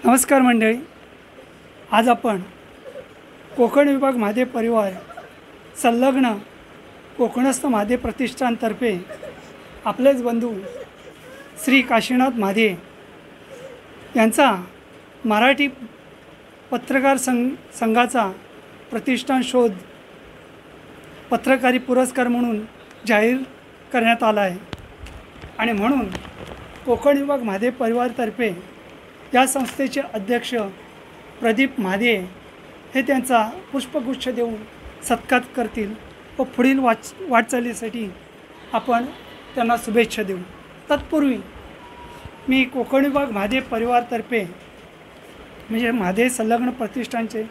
नमस्कार मंडळी, आज आपण कोकण विभाग महादेव परिवार संलग्न कोकणस्थ महादेव प्रतिष्ठानतर्फे आपलेच बंधू श्री काशीनाथ महादेव यांचा मराठी पत्रकार संघाचा प्रतिष्ठान शोध पत्रकारी पुरस्कार म्हणून जाहीर करण्यात आला आहे। आणि म्हणून कोकण विभाग महादेव परिवारतर्फे या संस्थेचे अध्यक्ष प्रदीप महादेव हे त्यांचा पुष्पगुच्छ देऊन सत्कार करतील व पुढील वाटचालीसाठी आपण त्यांना शुभेच्छा देऊ। तत्पूर्वी मी कोकण विभाग महादेव परिवारतर्फे म्हणजे महादेव संलग्न प्रतिष्ठानचे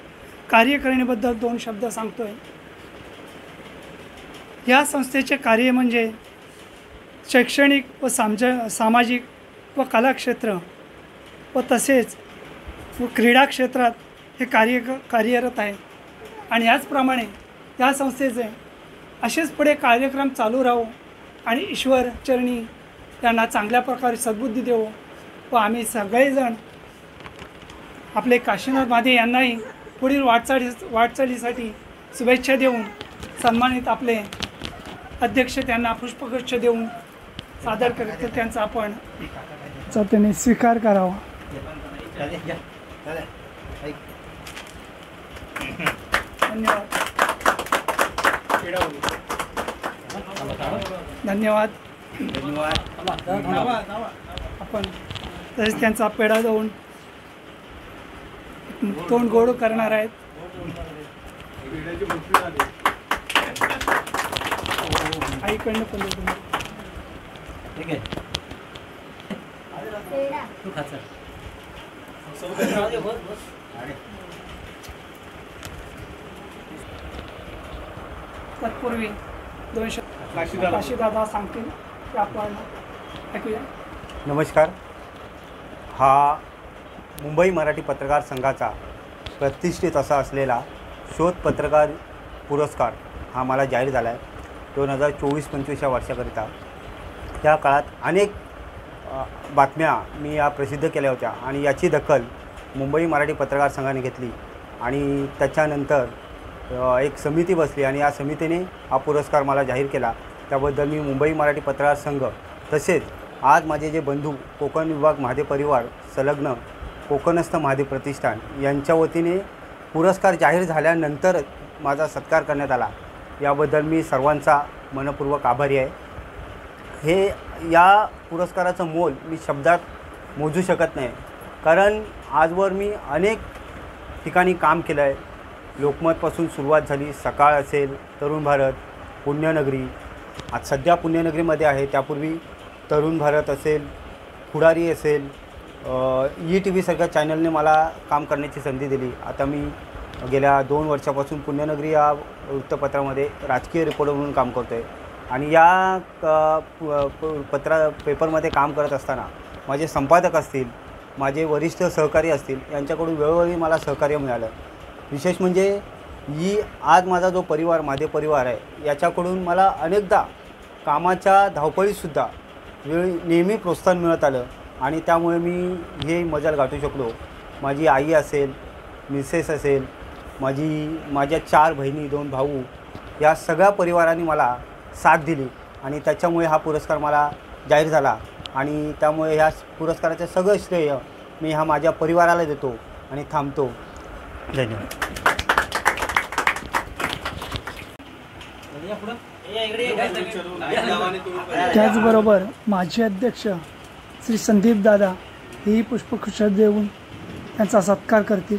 कार्यकारिणीबद्दल 2 शब्द सांगतो आहे। या संस्थेचे कार्य म्हणजे शैक्षणिक व सामाजिक व कला क्षेत्र व तसेच क्रीडा क्षेत्रात हे कार्यरत आहे। आणि याचप्रमाणे या संस्थेचे असेच पुढे कार्यक्रम चालू राहो आणि ईश्वर चरणी त्यांना चांगल्या प्रकारे सद्बुद्धी देवो व आम्ही सगळेजण आपले काशीनाथ महादेव यांनाही पुढील वाटचालीसाठी शुभेच्छा देऊन सन्मानित आपले अध्यक्ष त्यांना पुष्पगुच्छ देऊन सादर करत त्यांचा आपण त्यांनी स्वीकार करावा। धन्यवाद। आपण तसेच त्यांचा पेढा देऊन तोंड गोड करणार आहेत। आईकडनं पण ठीक आहे। तत्पूर्वी 2 शब्द काशीदादा सांगतील ते आपण ऐकूया। नमस्कार। हा मुंबई मराठी पत्रकार संघाचा प्रतिष्ठित असा असलेला शोध पत्रकार पुरस्कार हा मला जाहीर झाला आहे 2024-25 या वर्षाकरिता। त्या काळात अनेक बातम्या मी या प्रसिद्ध केल्या होत्या आणि याची दखल मुंबई मराठी पत्रकार संघाने घेतली आणि त्याच्यानंतर एक समिती बसली आणि या समितीने हा पुरस्कार मला जाहीर केला। त्याबद्दल मी मुंबई मराठी पत्रकार संघ तसेच आज माझे जे बंधू कोकण विभाग महादेव परिवार संलग्न कोकणस्थ महादेव प्रतिष्ठान यांच्या वतीने पुरस्कार जाहीर झाल्यानंतर माझा सत्कार करण्यात आला, याबद्दल मी सर्वांचा मनपूर्वक आभारी आहे। हे या पुरस्काराचं मोल मी शब्दात मोजू शकत नाही, कारण आजवर मी अनेक ठिकाणी काम केलं आहे। लोकमतपासून सुरुवात झाली, सकाळ असेल, तरुण भारत, पुण्यनगरी, आज सध्या पुण्यनगरीमध्ये आहे, त्यापूर्वी तरुण भारत असेल, पुढारी असेल, ETV सारख्या चॅनलने मला काम करण्याची संधी दिली। आता मी गेल्या 2 वर्षापासून पुण्यनगरी या वृत्तपत्रामध्ये राजकीय रिपोर्टर म्हणून काम करतो आहे। आणि या पेपरमध्ये काम करत असताना माझे संपादक असतील, माझे वरिष्ठ सहकारी असतील, यांच्याकडून वेळोवेळी मला सहकार्य मिळालं। विशेष म्हणजे आज माझा जो परिवार महादेव परिवार आहे याच्याकडून मला अनेकदा कामाच्या धावपळीतसुद्धा नेहमी प्रोत्साहन मिळत आलं आणि त्यामुळे मी हे मजल गाठू शकलो। माझी आई असेल, मिसेस असेल, माझ्या 4 बहिणी, 2 भाऊ, या सगळ्या परिवारांनी मला साथ दिली आणि त्याच्यामुळे हा पुरस्कार मला जाहीर झाला। आणि त्यामुळे ह्या पुरस्काराचं सगळं श्रेय मी ह्या माझ्या परिवाराला देतो आणि थांबतो। धन्यवाद। त्याचबरोबर माजी अध्यक्ष श्री संदीप दादा हेही पुष्पगुच्छ देऊन त्यांचा सत्कार करतील।